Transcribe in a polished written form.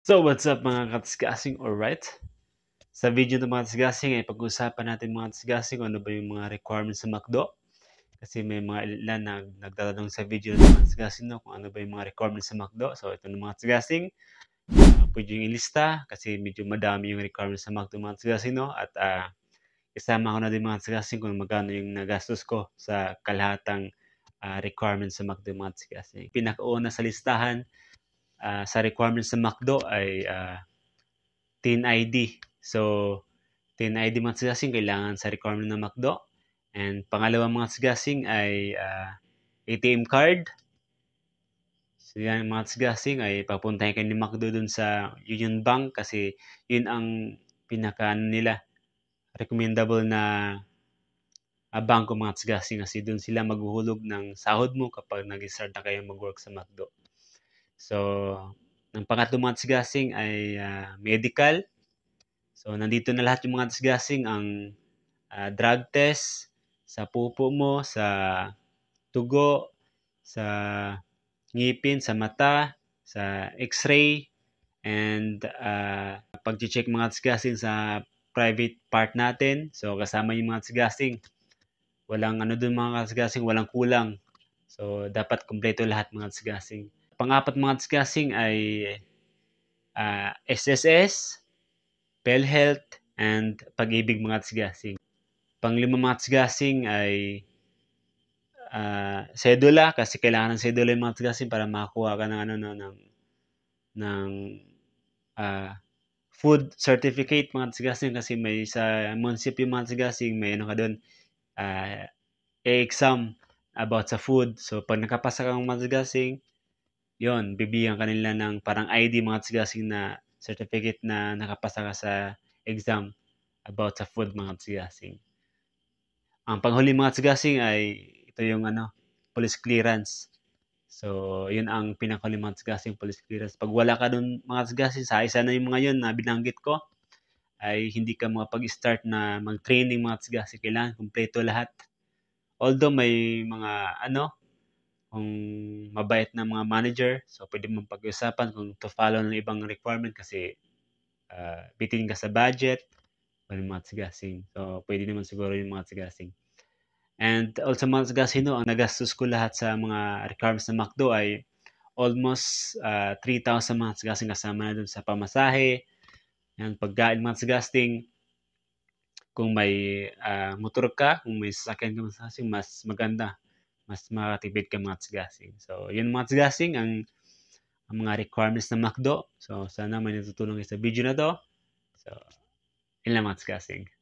So, what's up mga katsgasing? Alright? Sa video ng mga katsgasing ay pag-usapan natin mga katsgasing kung ano ba yung mga requirements sa McDo. Kasi may mga ilan na nagtatanong sa video ng mga katsgasing kung ano ba yung mga requirements sa McDo. So, ito ng mga katsgasing. Pwede yung ilista kasi medyo madami yung requirements sa McDo mga katsgasing. At isama ko na din mga katsgasing kung magkano yung nagastos ko sa kalahatang requirements sa McDo mga katsgasing. Pinakauna sa listahan sa requirements sa McDo ay TIN ID. So, TIN ID mga katsgasing kailangan sa requirement ng McDo. And pangalawa mga katsgasing ay ATM card. So yan mga katsgasing ay papuntahin kayo ni McDo dun sa Union Bank kasi yun ang pinaka nila recommendable na bangko mga katsgasing kasi dun sila maghuhulog ng sahod mo kapag nag-start na kayo mag-work sa McDo. So, ang pangatlo mga katsgasing ay medical. So, nandito na lahat yung mga katsgasing, ang drug test, sa pupo mo, sa tugo, sa ngipin, sa mata, sa x-ray, and pag-check mga katsgasing sa private part natin. So, kasama yung mga katsgasing. Walang ano dun mga katsgasing, walang kulang. So, dapat kumpleto lahat mga katsgasing. Pang-apat mga katsgasing ay SSS, PhilHealth, and Pag-ibig mga katsgasing. Panglima mga katsgasing ay sedula kasi kailangan ng sedula yung mga katsgasing para makakuha ka ng ng food certificate mga katsgasing kasi may sa munisipyo mga katsgasing may ano ka doon exam about sa food. So pag nakapasa ka ng mga katsgasing, yon bibigyan ka nila ng parang ID mga katsgasing na certificate na nakapasa ka sa exam about sa food mga katsgasing. Ang panghuli mga katsgasing ay ito yung police clearance. So, yun ang pinakahuli mga katsgasing, police clearance. Pag wala ka dun mga katsgasing, sa isa na yung mga yun na binanggit ko, ay hindi ka makapag-start na mag-training mga katsgasing. Kailangan kumpleto lahat. Although may mga kung mabait na mga manager, so pwede mong pag-usapan kung to follow ng ibang requirement kasi bitin ka sa budget, pwede mga katsgasing. So, pwede naman siguro yung mga katsgasing. And also mga katsgasing, ang nagastos ko lahat sa mga requirements ng McDo ay almost 3,000 mga katsgasing kasama na dun sa pamasahe, yan, pagkain mga katsgasing. Kung may motor ka, kung may sasakyan ka mga katsgasing, mas maganda. Mas makatipid ka mga katsgasing. So, yun mga katsgasing ang mga requirements ng McDo. So, sana may natutulong sa video na to. So, yun lang mga katsgasing.